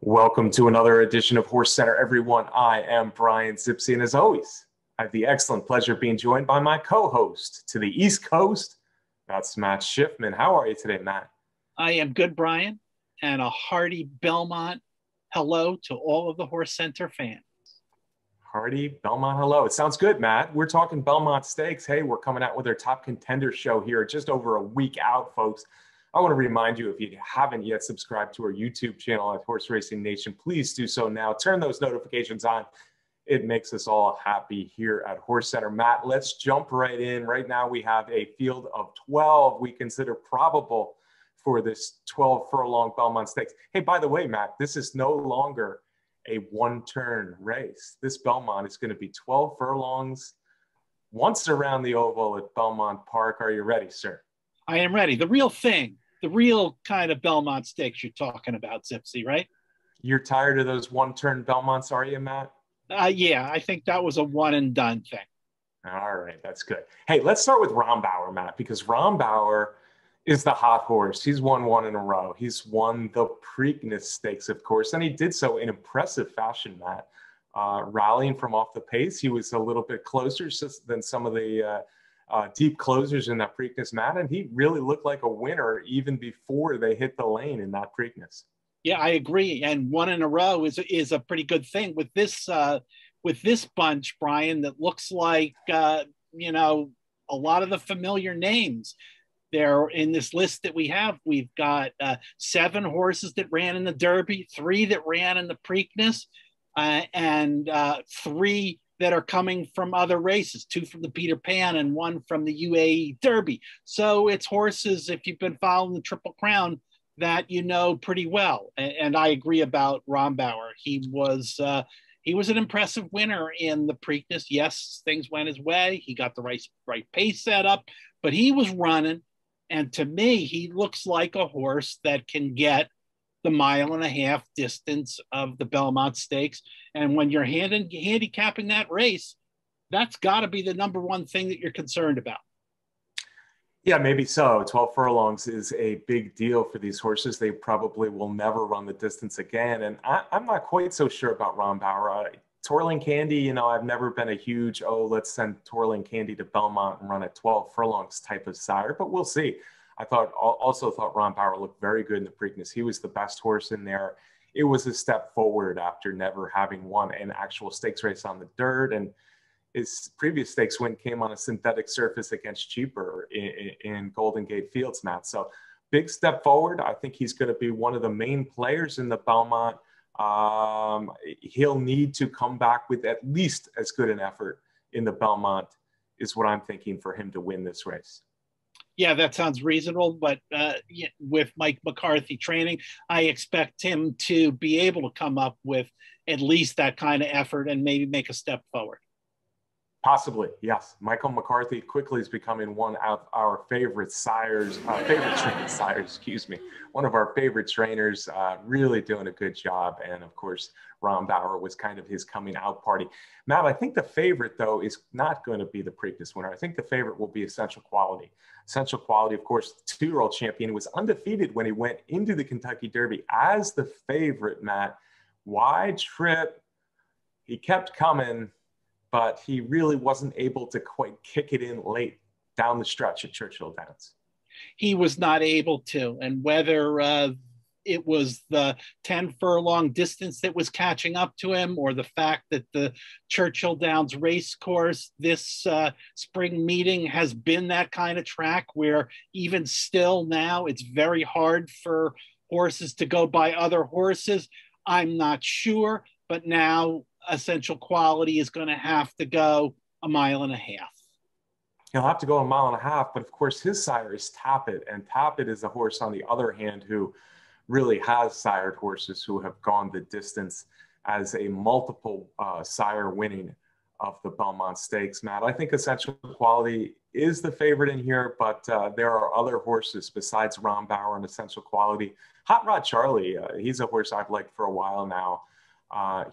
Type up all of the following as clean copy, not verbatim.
Welcome to another edition of HorseCenter, everyone. I am Brian Zipsy, and as always, I have the excellent pleasure of being joined by my co-host to the East Coast. That's Matt Schiffman. How are you today, Matt? I am good, Brian, and a hearty Belmont hello to all of the HorseCenter fans. Hearty Belmont hello. It sounds good, Matt. We're talking Belmont Stakes. Hey, we're coming out with our top contender show here just over a week out, folks. I want to remind you, if you haven't yet subscribed to our YouTube channel at Horse Racing Nation, please do so now. Turn those notifications on. It makes us all happy here at HorseCenter. Matt, let's jump right in. Right now we have a field of 12 we consider probable for this 12 furlong Belmont Stakes. Hey, by the way, Matt, this is no longer a one-turn race. This Belmont is going to be 12 furlongs once around the oval at Belmont Park. Are you ready, sir? I am ready. The real thing, the real kind of Belmont Stakes you're talking about, Zipsy, right? You're tired of those one-turn Belmonts, are you, Matt? Yeah, I think that was a one-and-done thing. All right, that's good. Hey, let's start with Ronbauer, Matt, because Ronbauer is the hot horse. He's won one in a row. He's won the Preakness Stakes, of course, and he did so in impressive fashion, Matt. Rallying from off the pace, he was a little bit closer than some of the deep closers in that Preakness, Matt, and he really looked like a winner even before they hit the lane in that Preakness. Yeah, I agree. And one in a row is a pretty good thing with this bunch, Brian. That looks like a lot of the familiar names. They're in this list that we have. We've got 7 horses that ran in the Derby, 3 that ran in the Preakness, and 3 that are coming from other races, 2 from the Peter Pan and 1 from the UAE Derby. So it's horses, if you've been following the Triple Crown, that you know pretty well. And I agree about Ronbauer. He was an impressive winner in the Preakness. Yes, things went his way. He got the right pace set up, but he was running. And to me, he looks like a horse that can get the 1.5 mile distance of the Belmont Stakes. And when you're handicapping that race, that's got to be the number one thing that you're concerned about. Yeah, maybe so. 12 furlongs is a big deal for these horses. They probably will never run the distance again. And I'm not quite so sure about Ronbauer. Twirling Candy, I've never been a huge, let's send Twirling Candy to Belmont and run at 12 furlongs type of sire, but we'll see. I also thought Ronbauer looked very good in the Preakness. He was the best horse in there. It was a step forward after never having won an actual stakes race on the dirt. And his previous stakes win came on a synthetic surface against Cheaper in Golden Gate Fields, Matt. So big step forward. I think he's going to be one of the main players in the Belmont. He'll need to come back with at least as good an effort in the Belmont is what I'm thinking for him to win this race. Yeah, that sounds reasonable. But with Mike McCarthy training, I expect him to be able to come up with at least that kind of effort and maybe make a step forward. Possibly, yes. Michael McCarthy quickly is becoming one of our favorite sires, one of our favorite trainers, really doing a good job. And of course, Ronbauer was kind of his coming out party. Matt, I think the favorite, though, is not going to be the Preakness winner. I think the favorite will be Essential Quality. Essential Quality, of course, the 2-year-old champion, was undefeated when he went into the Kentucky Derby as the favorite, Matt. Wide trip. He kept coming, but he really wasn't able to quite kick it in late down the stretch at Churchill Downs. He was not able to. And whether it was the 10 furlong distance that was catching up to him, or the fact that the Churchill Downs race course this spring meeting has been that kind of track where even still now it's very hard for horses to go by other horses, I'm not sure. But now Essential Quality is going to have to go 1.5 miles. He'll have to go 1.5 miles, but of course his sire is Tappet, and Tappet is a horse, on the other hand, who really has sired horses who have gone the distance as a multiple sire winning of the Belmont Stakes. Matt, I think Essential Quality is the favorite in here, but there are other horses besides Ronbauer and Essential Quality. Hot Rod Charlie, he's a horse I've liked for a while now.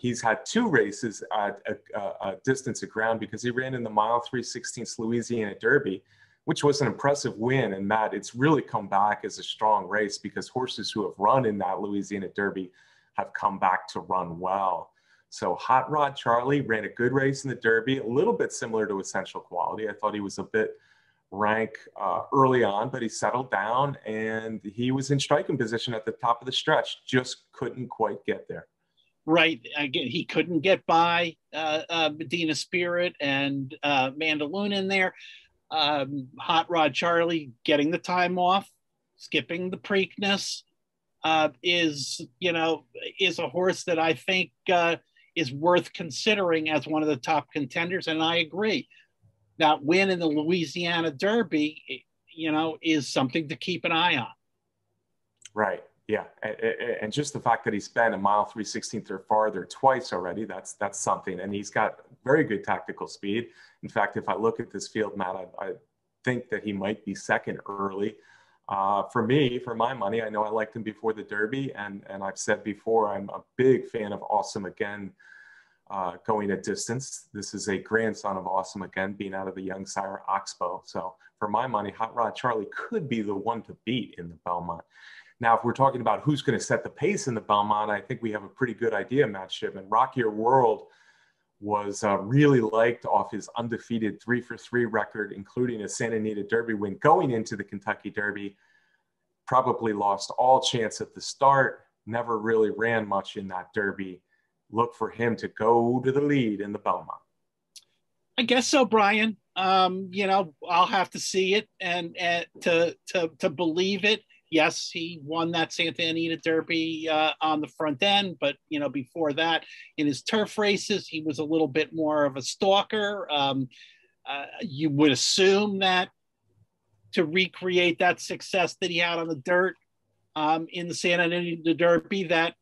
He's had 2 races at a distance of ground because he ran in the mile 3/16 Louisiana Derby, which was an impressive win. And Matt, it's really come back as a strong race because horses who have run in that Louisiana Derby have come back to run well. So Hot Rod Charlie ran a good race in the Derby, a little bit similar to Essential Quality. I thought he was a bit rank early on, but he settled down and he was in striking position at the top of the stretch, just couldn't quite get there. Right. Again, he couldn't get by Medina Spirit and Mandaloon in there. Hot Rod Charlie getting the time off, skipping the Preakness, is a horse that I think is worth considering as one of the top contenders. And I agree. That win in the Louisiana Derby, is something to keep an eye on. Right. Yeah. And just the fact that he spent a mile 3/16 or farther twice already, that's something. And he's got very good tactical speed. In fact, if I look at this field, Matt, I think that he might be second early. For me, for my money, I know I liked him before the Derby. And I've said before, I'm a big fan of Awesome Again. Going a distance. This is a grandson of Awesome Again, being out of the young sire Oxbow. So for my money, Hot Rod Charlie could be the one to beat in the Belmont. Now, if we're talking about who's going to set the pace in the Belmont, I think we have a pretty good idea, Matt Shipman. Rock Your World was really liked off his undefeated 3-for-3 record, including a Santa Anita Derby win going into the Kentucky Derby. Probably lost all chance at the start, never really ran much in that Derby. Look for him to go to the lead in the Belmont. I guess so, Brian. I'll have to see it and to believe it. Yes, he won that Santa Anita Derby on the front end, but before that, in his turf races, he was a little bit more of a stalker. You would assume that to recreate that success that he had on the dirt in the Santa Anita Derby, that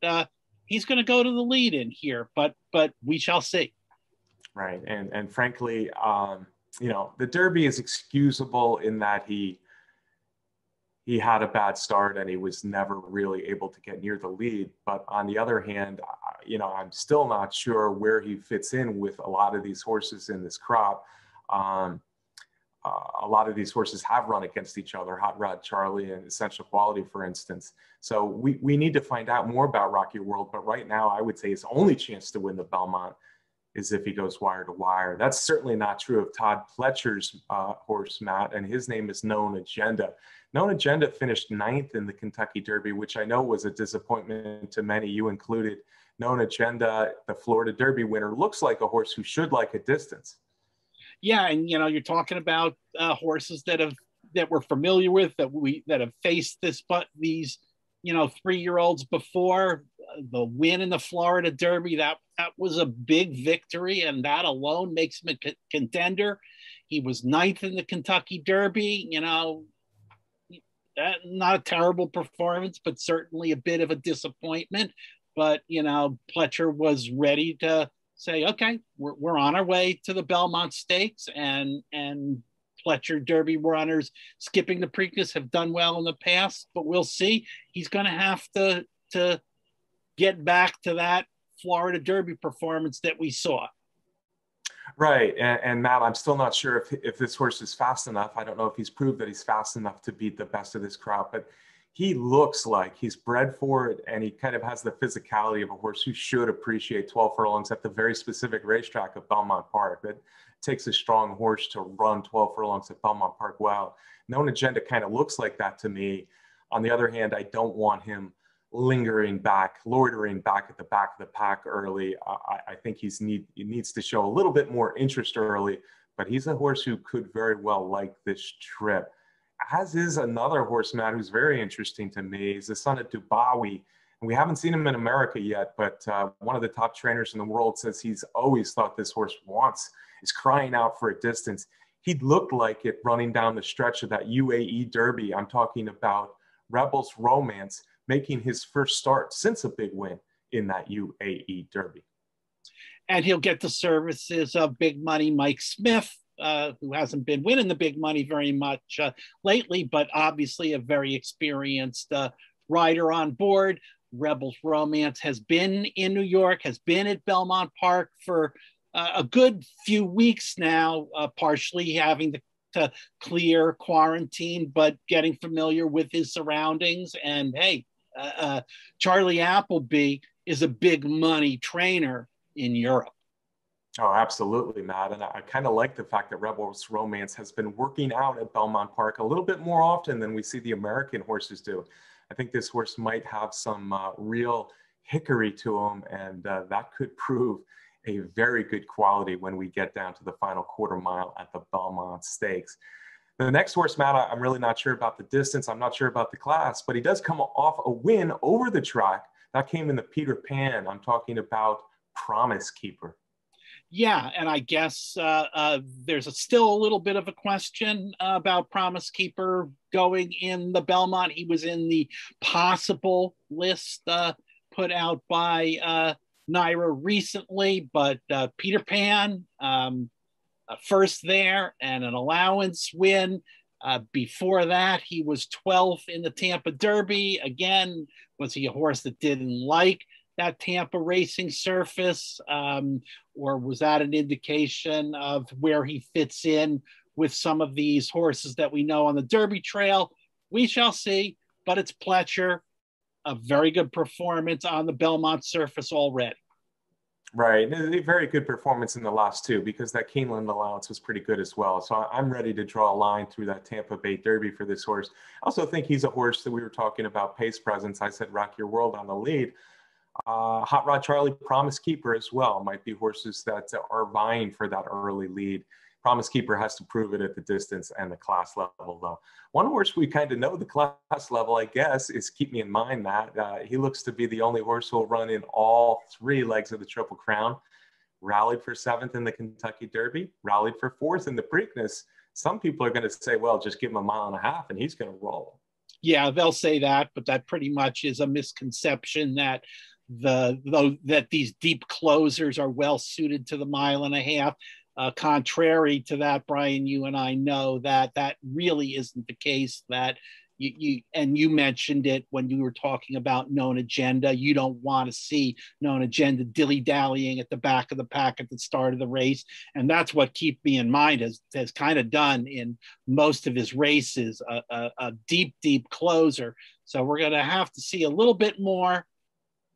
he's going to go to the lead in here, but we shall see. Right. And frankly, the Derby is excusable in that he had a bad start and he was never really able to get near the lead. But on the other hand, I'm still not sure where he fits in with a lot of these horses in this crop. A lot of these horses have run against each other, Hot Rod Charlie and Essential Quality, for instance. So we need to find out more about Rock Your World. But right now, I would say his only chance to win the Belmont is if he goes wire to wire. That's certainly not true of Todd Pletcher's horse, Matt, and his name is Known Agenda. Known Agenda finished 9th in the Kentucky Derby, which I know was a disappointment to many, you included. Known Agenda, the Florida Derby winner, looks like a horse who should like a distance. Yeah, and you're talking about horses that we're familiar with, that have faced these 3-year-olds before. The win in the Florida Derby, that was a big victory, and that alone makes him a contender. He was 9th in the Kentucky Derby. Not a terrible performance, but certainly a bit of a disappointment. But Pletcher was ready to say, okay, we're on our way to the Belmont Stakes, and Pletcher Derby runners skipping the Preakness have done well in the past, but we'll see. He's going to have to get back to that Florida Derby performance that we saw. Right, and Matt, I'm still not sure if this horse is fast enough. I don't know if he's proved that he's fast enough to beat the best of this crop, but he looks like he's bred for it, and he kind of has the physicality of a horse who should appreciate 12 furlongs at the very specific racetrack of Belmont Park. It takes a strong horse to run 12 furlongs at Belmont Park well. Known Agenda kind of looks like that to me. On the other hand, I don't want him loitering back at the back of the pack early. I think he needs to show a little bit more interest early, but he's a horse who could very well like this trip. As is another horse, Matt, who's very interesting to me. He's the son of Dubawi. And we haven't seen him in America yet, but one of the top trainers in the world says he's always thought this horse is crying out for a distance. He looked like it running down the stretch of that UAE Derby. I'm talking about Rebels Romance, making his first start since a big win in that UAE Derby. And he'll get the services of big money Mike Smith, who hasn't been winning the big money very much lately, but obviously a very experienced rider on board. Rebels Romance has been in New York, has been at Belmont Park for a good few weeks now, partially having to clear quarantine, but getting familiar with his surroundings. And hey, Charlie Appleby is a big money trainer in Europe. Oh, absolutely, Matt. And I kind of like the fact that Rebels Romance has been working out at Belmont Park a little bit more often than we see the American horses do. I think this horse might have some real hickory to him, and that could prove a very good quality when we get down to the final quarter mile at the Belmont Stakes. The next horse, Matt, I'm really not sure about the distance. I'm not sure about the class, but he does come off a win over the track. That came in the Peter Pan. I'm talking about Promise Keeper. Yeah, and I guess there's still a little bit of a question about Promise Keeper going in the Belmont. He was in the possible list put out by Naira recently, but Peter Pan, first there and an allowance win. Before that, he was 12th in the Tampa Derby. Again, was he a horse that didn't like that Tampa racing surface, or was that an indication of where he fits in with some of these horses that we know on the Derby trail? We shall see, but it's Pletcher, a very good performance on the Belmont surface already. Right, a very good performance in the last two, because that Keeneland allowance was pretty good as well. So I'm ready to draw a line through that Tampa Bay Derby for this horse. I also think he's a horse that we were talking about pace presence. I said Rock Your World on the lead. Hot Rod Charlie, Promise Keeper as well might be horses that are vying for that early lead. Promise Keeper has to prove it at the distance and the class level, though. One horse we kind of know the class level, I guess, is Keep Me in Mind, Matt. He looks to be the only horse who will run in all three legs of the Triple Crown. Rallied for 7th in the Kentucky Derby, rallied for 4th in the Preakness. Some people are going to say, well, just give him a mile and a half and he's going to roll. Yeah, they'll say that, but that pretty much is a misconception that that these deep closers are well suited to the mile and a half. Contrary to that, Brian, you and I know that that really isn't the case. That you mentioned it when you were talking about Known Agenda. You don't want to see Known Agenda dilly-dallying at the back of the pack at the start of the race, and that's what Keep Me in Mind has kind of done in most of his races. A deep closer. So we're going to have to see a little bit more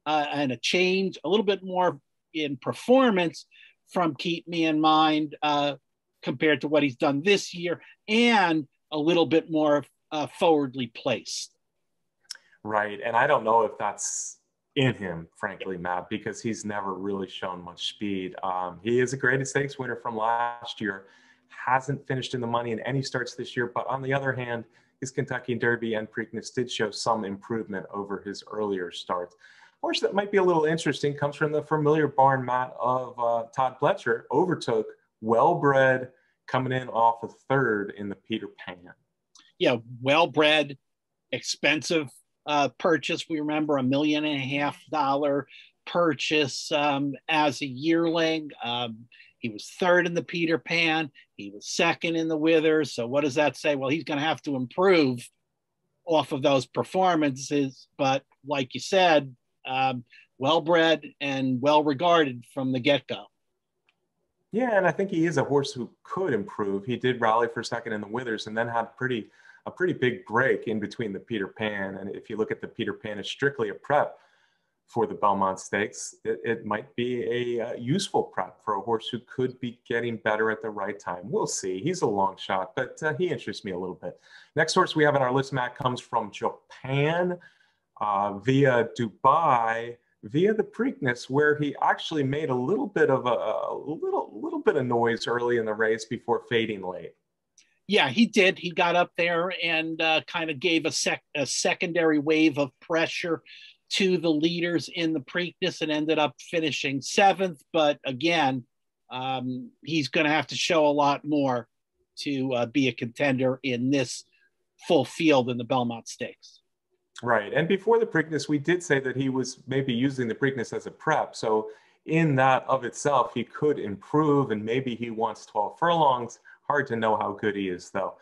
and a change, a little bit more in performance from Keep Me in Mind compared to what he's done this year, and a little bit more forwardly placed. Right. And I don't know if that's in him, frankly, Matt, because he's never really shown much speed. He is a graded stakes winner from last year, hasn't finished in the money in any starts this year. But on the other hand, his Kentucky Derby and Preakness did show some improvement over his earlier starts. Horse that might be a little interesting comes from the familiar barn, Matt, of Todd Pletcher. Overtook Wellbred, coming in off of 3rd in the Peter Pan. Yeah, Wellbred, expensive purchase. We remember $1.5 million purchase as a yearling. He was 3rd in the Peter Pan. He was 2nd in the Withers. So what does that say? Well, he's going to have to improve off of those performances. But like you said, well-bred and well-regarded from the get-go. Yeah, and I think he is a horse who could improve. He did rally for 2nd in the Withers and then had a pretty big break in between the Peter Pan. And if you look at the Peter Pan as strictly a prep for the Belmont Stakes, it might be a useful prep for a horse who could be getting better at the right time. We'll see. He's a long shot, but he interests me a little bit. Next horse we have on our list, Matt, comes from Japan via Dubai, via the Preakness, where he actually made a little bit of noise early in the race before fading late. Yeah, he did. He got up there and kind of gave a secondary wave of pressure to the leaders in the Preakness and ended up finishing 7th. But again, he's going to have to show a lot more to be a contender in this full field in the Belmont Stakes. Right. And before the Preakness, we did say that he was maybe using the Preakness as a prep. So in that of itself, he could improve, and maybe he wants 12 furlongs. Hard to know how good he is, though.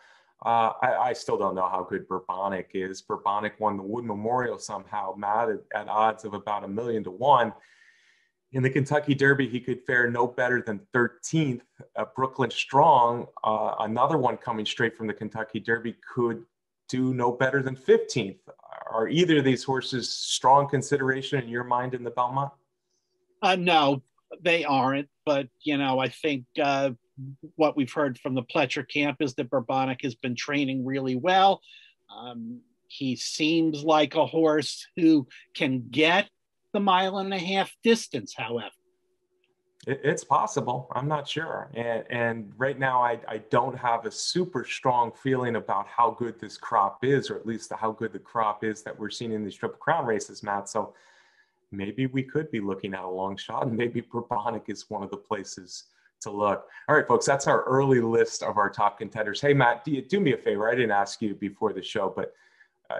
I still don't know how good Bourbonic is. Bourbonic won the Wood Memorial somehow, Matt, at odds of about 1,000,000 to 1. In the Kentucky Derby, he could fare no better than 13th. Brooklyn Strong, another one coming straight from the Kentucky Derby, could do no better than 15th. Are either of these horses strong consideration in your mind in the Belmont? No, they aren't. But, I think what we've heard from the Pletcher camp is that Bourbonic has been training really well. He seems like a horse who can get the 1.5 mile distance, however. It's possible. I'm not sure. And right now, I don't have a super strong feeling about how good this crop is, or at least how good the crop is that we're seeing in these Triple Crown races, Matt. So maybe we could be looking at a long shot, and maybe Bourbonic is one of the places to look. All right, folks, that's our early list of our top contenders. Hey, Matt, do me a favor. I didn't ask you before the show, but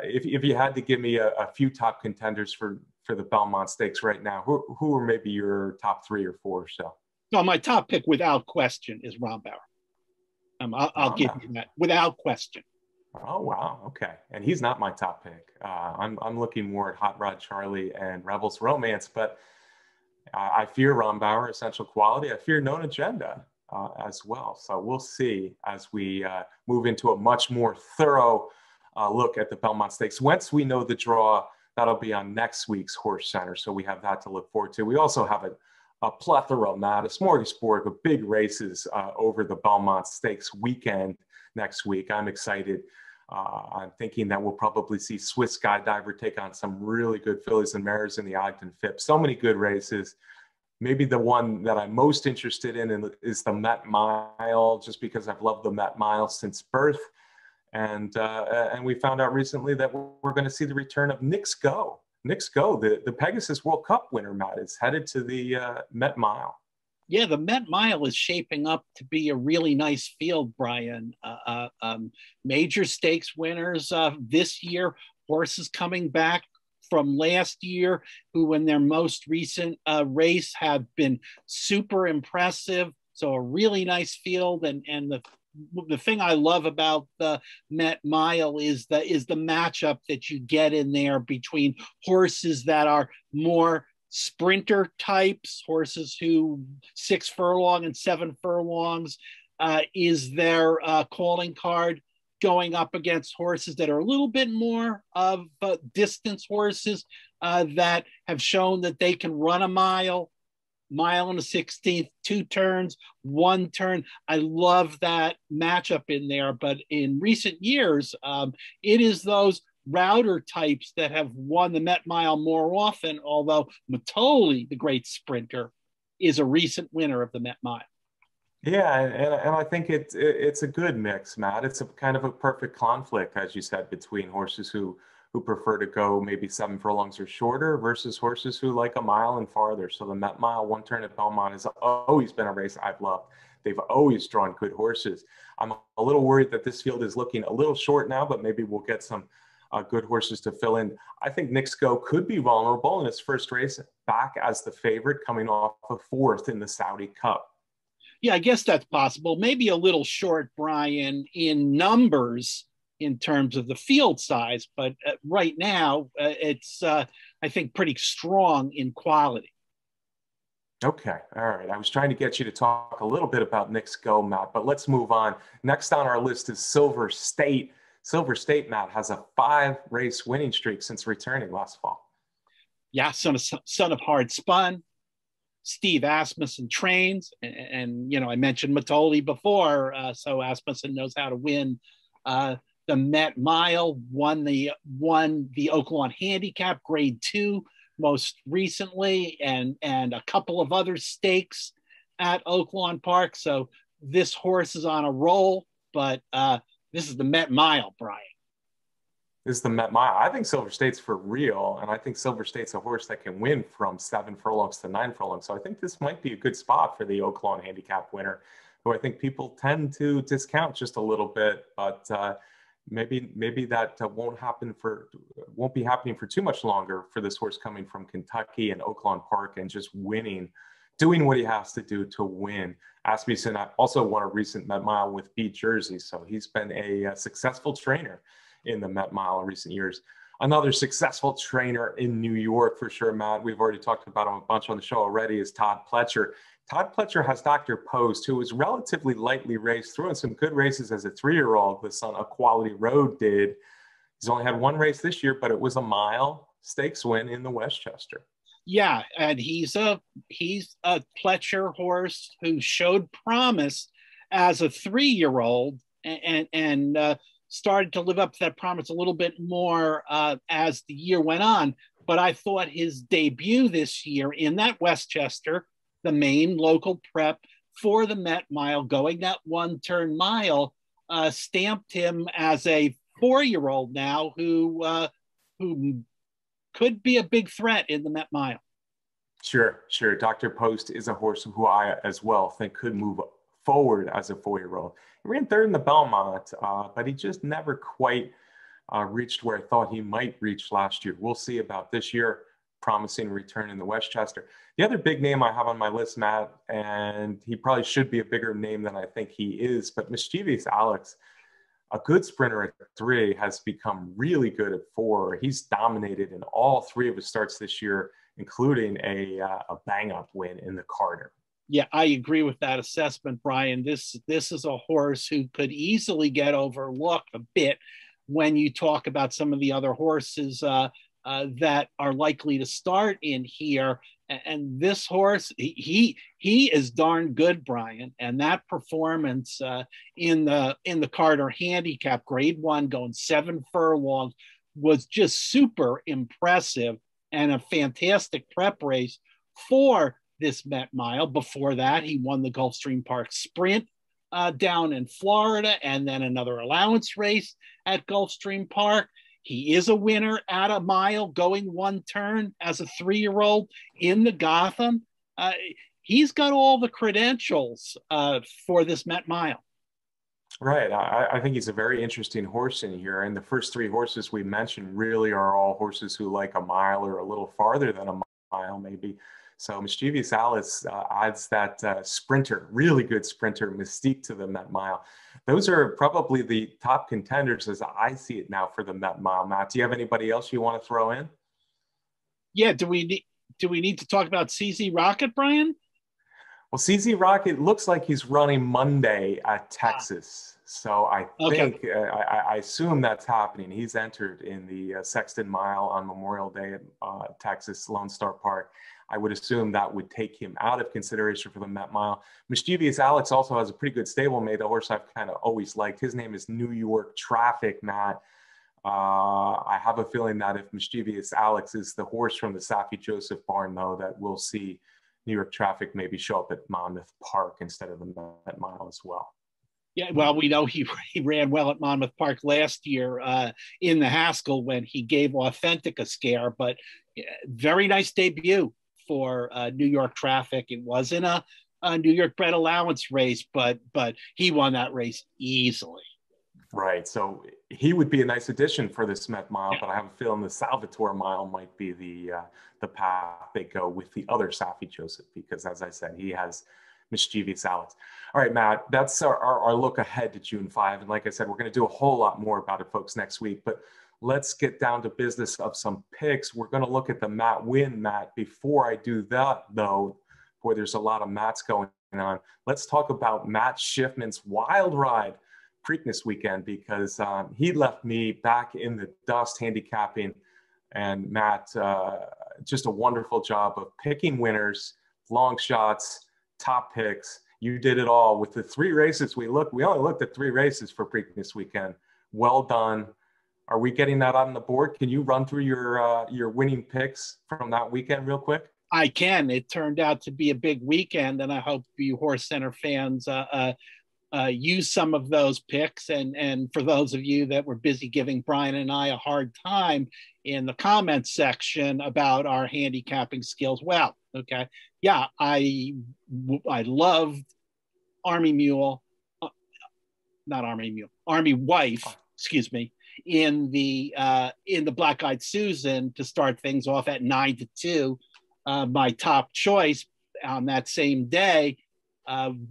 if you had to give me a few top contenders for the Belmont Stakes right now, who are maybe your top 3 or 4 or so? No, my top pick without question is Ronbauer. I'll give you that without question. Oh, wow. Okay. And he's not my top pick. I'm looking more at Hot Rod Charlie and Rebels Romance, but I fear Ronbauer, Essential Quality. I fear Known Agenda as well. So we'll see as we move into a much more thorough look at the Belmont Stakes. Once we know the draw, that'll be on next week's HorseCenter. So we have that to look forward to. We also have a plethora, Matt, a smorgasbord of big races over the Belmont Stakes weekend next week. I'm excited. I'm thinking that we'll probably see Swiss Skydiver take on some really good fillies and mares in the Ogden Phipps. So many good races. Maybe the one that I'm most interested in is the Met Mile, just because I've loved the Met Mile since birth. And we found out recently that we're going to see the return of Nyxgo. Nyxgo, the Pegasus World Cup winner, Matt, is headed to the Met Mile. Yeah, the Met Mile is shaping up to be a really nice field, Brian. Major stakes winners this year, horses coming back from last year, who in their most recent race have been super impressive. So a really nice field, and the thing I love about the Met Mile is the matchup that you get in there between horses that are more sprinter types, horses who 6 furlong and 7 furlongs is their calling card, going up against horses that are a little bit more of distance horses that have shown that they can run a mile and a 16th, 2 turns, 1 turn. I love that matchup in there. But in recent years, it is those router types that have won the Met Mile more often, although Matoli, the great sprinter, is a recent winner of the Met Mile. Yeah, and I think it's a good mix, Matt. It's a kind of a perfect conflict, as you said, between horses who prefer to go maybe 7 furlongs or shorter versus horses who like a mile and farther. So the Met Mile, 1 turn at Belmont, has always been a race I've loved. They've always drawn good horses. I'm a little worried that this field is looking a little short now, but maybe we'll get some good horses to fill in. I think Nyxgo could be vulnerable in his first race back as the favorite, coming off of 4th in the Saudi Cup. Yeah, I guess that's possible. Maybe a little short, Brian, in numbers in terms of the field size, but right now it's, I think, pretty strong in quality. Okay, all right. I was trying to get you to talk a little bit about Nyxgo, Matt, but let's move on. Next on our list is Silver State. Silver State, Matt, has a 5-race winning streak since returning last fall. Yeah, son of Hard Spun. Steve Asmussen trains, and I mentioned Matoli before, so Asmussen knows how to win the Met Mile. Won the Oaklawn Handicap Grade 2 most recently, and a couple of other stakes at Oaklawn Park. So this horse is on a roll, but this is the Met Mile, Brian. This is the Met Mile. I think Silver State's for real, and I think Silver State's a horse that can win from 7 furlongs to 9 furlongs. So I think this might be a good spot for the Oaklawn Handicap winner, who I think people tend to discount just a little bit, but maybe that won't be happening for too much longer for this horse coming from Kentucky and Oaklawn Park and just winning, doing what he has to do to win. Asmussen also won a recent Met Mile with Beat Jersey, so he's been a successful trainer in the Met Mile in recent years. Another successful trainer in New York for sure, Matt, we've already talked about him a bunch on the show already, is Todd Pletcher. Todd Pletcher has Dr. Post, who was relatively lightly raced, threw in some good races as a 3-year-old, the son of Quality Road did. He's only had one race this year, but it was a mile stakes win in the Westchester. Yeah, and he's a Pletcher horse who showed promise as a 3-year-old and started to live up to that promise a little bit more as the year went on. But I thought his debut this year in that Westchester, the main local prep for the Met Mile, going that 1-turn mile, stamped him as a 4-year-old now who could be a big threat in the Met Mile. Sure. Dr. Post is a horse who I as well think could move forward as a 4-year-old. He ran third in the Belmont, but he just never quite reached where I thought he might reach last year. We'll see about this year. Promising return in the Westchester. The other big name I have on my list, Matt, and he probably should be a bigger name than I think he is, but Mischievous Alex, a good sprinter at 3, has become really good at 4. He's dominated in all 3 of his starts this year, including a bang-up win in the Carter. Yeah, I agree with that assessment, Brian. This is a horse who could easily get overlooked a bit when you talk about some of the other horses that are likely to start in here. And this horse, he is darn good, Brian. And that performance in the Carter handicap, grade 1, going 7 furlongs, was just super impressive and a fantastic prep race for this Met Mile. Before that, he won the Gulfstream Park Sprint down in Florida, and then another allowance race at Gulfstream Park. He is a winner at a mile going 1 turn as a 3-year-old in the Gotham. He's got all the credentials for this Met Mile. Right. I think he's a very interesting horse in here. And the first 3 horses we mentioned really are all horses who like a mile or a little farther than a mile, maybe. So Mischievous Alice adds that sprinter, really good sprinter mystique to the Met Mile. Those are probably the top contenders as I see it now for the Met Mile. Matt, do you have anybody else you want to throw in? Yeah. Do we need to talk about CZ Rocket, Brian? Well, CZ Rocket looks like he's running Monday at Texas. So I think, I assume that's happening. He's entered in the Sexton Mile on Memorial Day at Texas, Lone Star Park. I would assume that would take him out of consideration for the Met Mile. Mischievous Alex also has a pretty good stablemate, a horse I've kind of always liked. His name is New York Traffic, Matt. I have a feeling that if Mischievous Alex is the horse from the Safi Joseph barn, though, that we'll see New York Traffic maybe show up at Monmouth Park instead of the Met Mile as well. Yeah, well, we know he ran well at Monmouth Park last year in the Haskell when he gave Authentic a scare, but very nice debut for New York Traffic. It wasn't a New York bred allowance race, but he won that race easily. Right. So he would be a nice addition for this Met Mile, but I have a feeling the Salvatore Mile might be the path they go with the other Safi Joseph, because as I said, he has Mischievous Alex. All right, Matt, that's our look ahead to June 5. And like I said, we're going to do a whole lot more about it, folks, next week. But let's get down to business of some picks. We're going to look at the Matt Winn, Matt. Before I do that, though, boy, there's a lot of Matts going on. Let's talk about Matt Schiffman's wild ride Preakness weekend, because he left me back in the dust handicapping. And Matt, just a wonderful job of picking winners, long shots, top picks. You did it all with the 3 races we only looked at 3 races for Preakness weekend. Well done. Are we getting that on the board? Can you run through your winning picks from that weekend real quick? I can. It turned out to be a big weekend, and I hope you HorseCenter fans use some of those picks. And for those of you that were busy giving Brian and I a hard time in the comments section about our handicapping skills, well, okay, yeah, I loved Army Mule, not Army Mule, Army Wife, excuse me, in the Black Eyed Susan to start things off at 9-2. My top choice on that same day,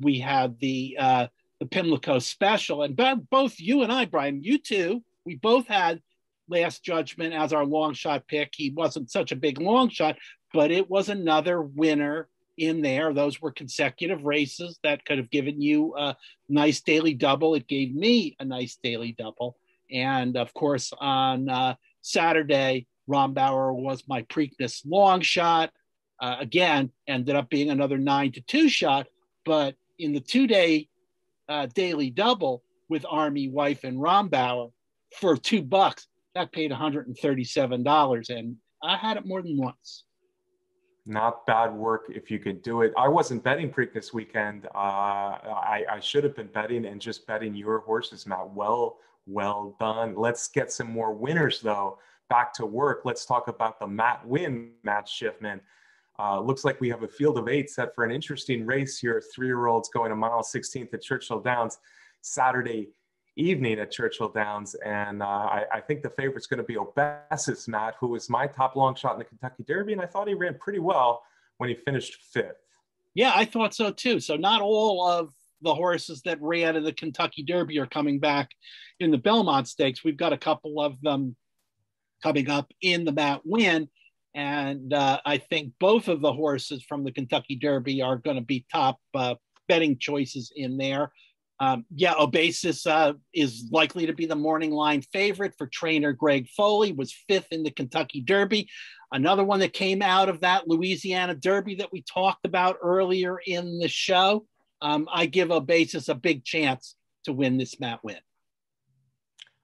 we had the Pimlico Special, and both you and I, Brian, you too, we both had Last Judgment as our long shot pick. He wasn't such a big long shot, but it was another winner in there. Those were consecutive races that could have given you a nice daily double. It gave me a nice daily double. And of course, on Saturday, Ronbauer was my Preakness long shot. Again, ended up being another 9-2 shot, but in the 2-day daily double with Army, Wife, and Ronbauer for $2, that paid $137, and I had it more than once. Not bad work if you could do it. I wasn't betting Preakness weekend. I should have been betting and just betting your horses, Matt. Well done. Let's get some more winners, though. Back to work. Let's talk about the Matt Winn, Matt Schiffman. Looks like we have a field of 8 set for an interesting race here. 3-year-olds going a mile 16th at Churchill Downs Saturday evening at Churchill Downs. And I think the favorite's going to be Obasa, Matt, who was my top long shot in the Kentucky Derby. And I thought he ran pretty well when he finished 5th. Yeah, I thought so too. So not all of the horses that ran in the Kentucky Derby are coming back in the Belmont Stakes. We've got a couple of them coming up in the Matt Winn. And I think both of the horses from the Kentucky Derby are going to be top betting choices in there. Obasa is likely to be the morning line favorite for trainer Greg Foley, was 5th in the Kentucky Derby. Another one that came out of that Louisiana Derby that we talked about earlier in the show. I give Obasa a big chance to win this Matt Winn.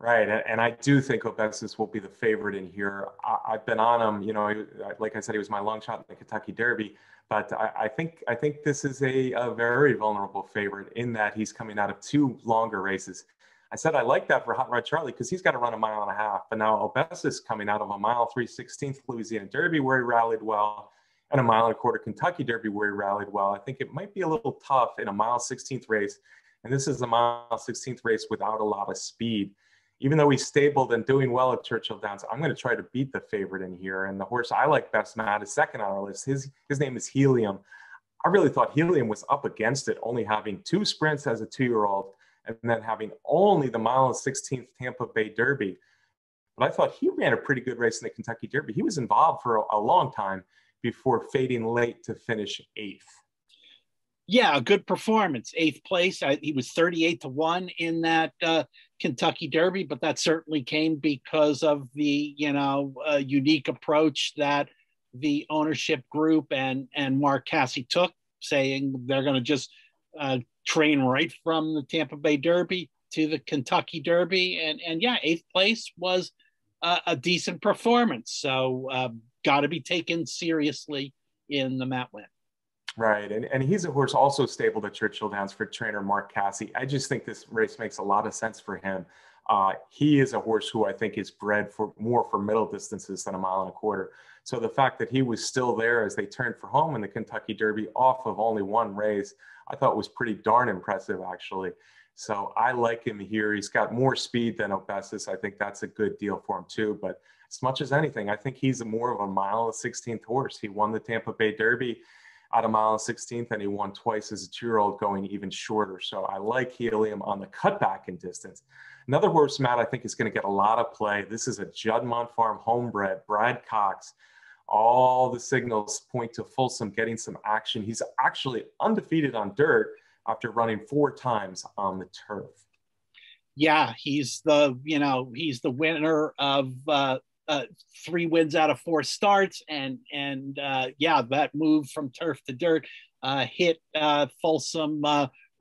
Right, and I do think Obasa will be the favorite in here. I've been on him, you know, like I said, he was my long shot in the Kentucky Derby, but I think this is a very vulnerable favorite in that he's coming out of 2 longer races. I said I like that for Hot Rod Charlie because he's got to run a mile and a half, but now Obasa is coming out of a mile 3/16 Louisiana Derby where he rallied well, and a mile and a quarter Kentucky Derby where he rallied well. I think it might be a little tough in a mile 16th race, and this is a mile 16th race without a lot of speed. Even though he's stabled and doing well at Churchill Downs, I'm going to try to beat the favorite in here. And the horse I like best, Matt, is second on our list. His name is Helium. I really thought Helium was up against it, only having 2 sprints as a 2-year-old and then having only the mile and 16th Tampa Bay Derby. But I thought he ran a pretty good race in the Kentucky Derby. He was involved for a long time before fading late to finish 8th. Yeah, a good performance. 8th place. He was 38-1 in that Kentucky Derby, but that certainly came because of the unique approach that the ownership group and Mark Casse took, saying they're going to just train right from the Tampa Bay Derby to the Kentucky Derby, and yeah, 8th place was a decent performance. So got to be taken seriously in the Matt Winn. Right, and he's a horse also stabled at Churchill Downs for trainer Mark Casse. I just think this race makes a lot of sense for him. He is a horse who I think is bred for more for middle distances than a mile and a quarter. So the fact that he was still there as they turned for home in the Kentucky Derby off of only 1 race, I thought was pretty darn impressive, actually. So I like him here. He's got more speed than Obasa. I think that's a good deal for him too. But as much as anything, I think he's more of a mile and 16th horse. He won the Tampa Bay Derby at a mile and 16th, and he won twice as a 2-year-old going even shorter. So I like Helium on the cutback in distance. Another horse, Matt, I think is going to get a lot of play. This is a Juddmonte Farm homebred, Brad Cox. All the signals point to Folsom getting some action. He's actually undefeated on dirt after running 4 times on the turf. Yeah, he's the winner of 3 wins out of 4 starts, and that move from turf to dirt hit Folsom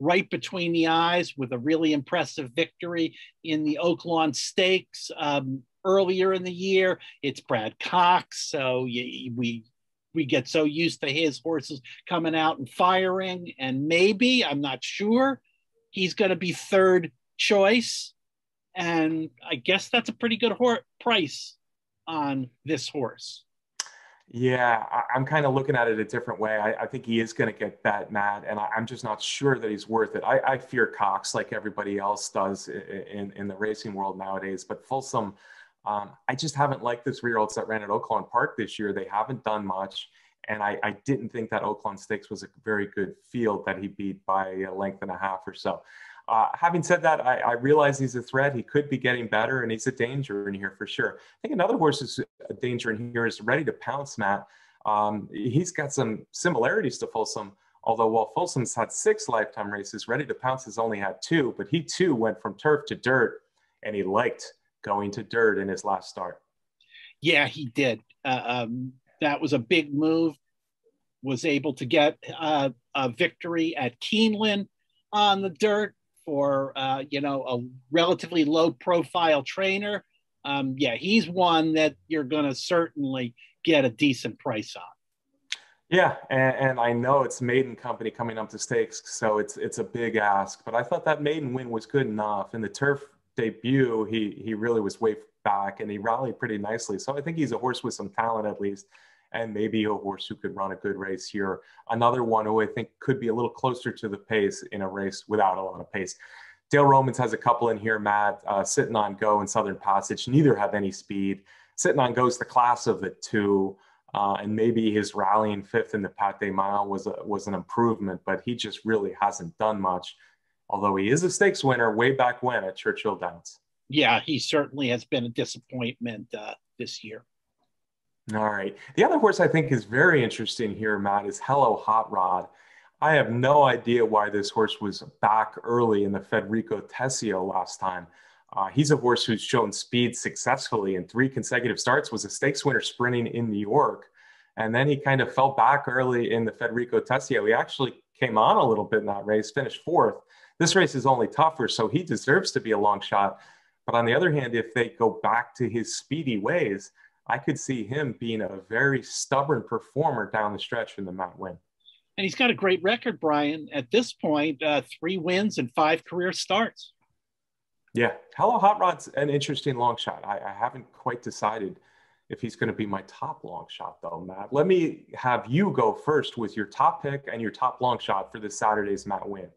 right between the eyes with a really impressive victory in the Oaklawn Stakes earlier in the year. It's Brad Cox, so we get so used to his horses coming out and firing, and maybe, I'm not sure, he's going to be 3rd choice, and I guess that's a pretty good price on this horse. Yeah, I'm kind of looking at it a different way. I think he is going to get bet, Matt, and I'm just not sure that he's worth it. I fear Cox like everybody else does in the racing world nowadays. But Folsom, I just haven't liked the 3-year-olds that ran at Oaklawn Park this year. They haven't done much, and I didn't think that Oaklawn Stakes was a very good field that he beat by a length and a half or so. Having said that, I realize he's a threat. He could be getting better, and he's a danger in here for sure. I think another horse is a danger in here is Ready to Pounce, Matt. He's got some similarities to Folsom, although while Folsom's had 6 lifetime races, Ready to Pounce has only had 2, but he too went from turf to dirt and he liked going to dirt in his last start. Yeah, he did. That was a big move. Was able to get a victory at Keeneland on the dirt for a relatively low profile trainer. Yeah, he's one that you're going to certainly get a decent price on. Yeah, and I know it's maiden company coming up to stakes, so it's a big ask. But I thought that maiden win was good enough. In the turf debut, he really was way back and he rallied pretty nicely. So I think he's a horse with some talent at least, and maybe a horse who could run a good race here. Another one who I think could be a little closer to the pace in a race without a lot of pace. Dale Romans has a couple in here, Matt. Sitting on Go and Southern Passage. Neither have any speed. Sitting on Go's the class of the two. And maybe his rallying fifth in the Pat Day Mile was an improvement, but he just really hasn't done much. Although he is a stakes winner way back when at Churchill Downs. Yeah, he certainly has been a disappointment this year. All right. The other horse I think is very interesting here, Matt, is Hello Hot Rod. I have no idea why this horse was back early in the Federico Tessio last time. He's a horse who's shown speed successfully in 3 consecutive starts, was a stakes winner sprinting in New York. And then he kind of fell back early in the Federico Tessio. He actually came on a little bit in that race, finished 4th. This race is only tougher, so he deserves to be a long shot. But on the other hand, if they go back to his speedy ways, I could see him being a very stubborn performer down the stretch in the Matt Winn. And he's got a great record, Brian. At this point, 3 wins and 5 career starts. Yeah, Hello Hot Rod's an interesting long shot. I haven't quite decided if he's going to be my top long shot, though, Matt. Let me have you go first with your top pick and your top long shot for this Saturday's Matt Winn.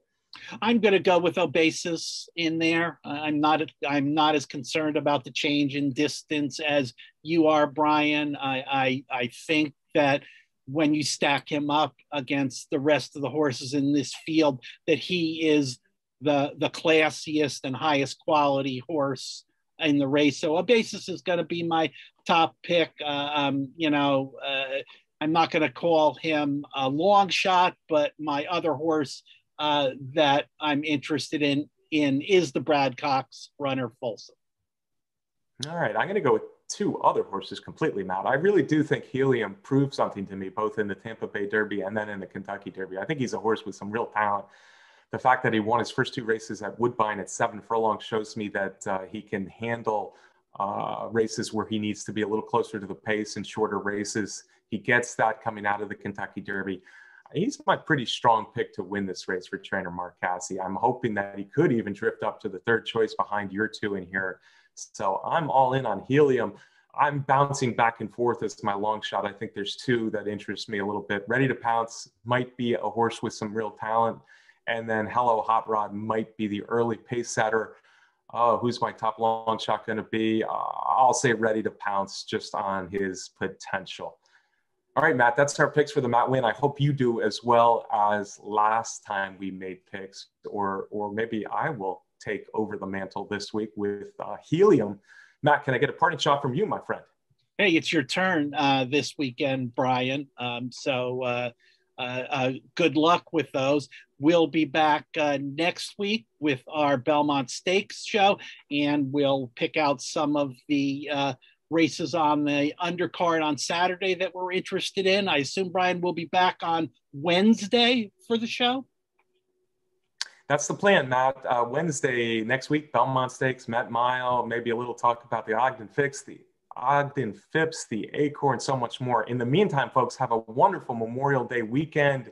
I'm going to go with Obasa in there. I'm not as concerned about the change in distance as you are, Brian. I think that when you stack him up against the rest of the horses in this field, that he is the classiest and highest quality horse in the race. So Obasa is going to be my top pick. I'm not going to call him a long shot, but my other horse that I'm interested in is the Brad Cox runner Folsom. All right, I'm going to go with 2 other horses completely, Matt. I really do think Helium proved something to me, both in the Tampa Bay Derby and then in the Kentucky Derby. I think he's a horse with some real talent. The fact that he won his first 2 races at Woodbine at 7 furlongs shows me that he can handle races where he needs to be a little closer to the pace and shorter races. He gets that coming out of the Kentucky Derby. He's my pretty strong pick to win this race for trainer Mark Casse. I'm hoping that he could even drift up to the 3rd choice behind your 2 in here. So I'm all in on Helium. I'm bouncing back and forth as my long shot. I think there's 2 that interest me a little bit. Ready to Pounce might be a horse with some real talent. And then Hello Hot Rod might be the early pace setter. Who's my top long shot going to be? I'll say Ready to Pounce just on his potential. All right, Matt, that's our picks for the Matt Winn. I hope you do as well as last time we made picks, or maybe I will take over the mantle this week with Helium. Matt, can I get a parting shot from you, my friend? Hey, it's your turn this weekend, Brian. Good luck with those. We'll be back next week with our Belmont Stakes show, and we'll pick out some of the races on the undercard on Saturday that we're interested in. I assume, Brian, we'll be back on Wednesday for the show. That's the plan, Matt. Wednesday next week, Belmont Stakes, Met Mile, maybe a little talk about the Ogden Fix, the Ogden Phipps, the Acorn, so much more. In the meantime, folks, have a wonderful Memorial Day weekend.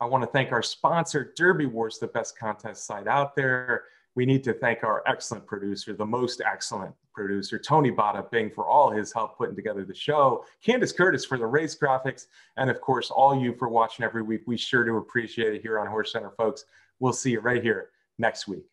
I want to thank our sponsor, Derby Wars, the best contest site out there. We need to thank our excellent producer, the most excellent producer, Tony Bada Bing, for all his help putting together the show, Candace Curtis for the race graphics, and of course, all you for watching every week. We sure do appreciate it here on HorseCenter, folks. We'll see you right here next week.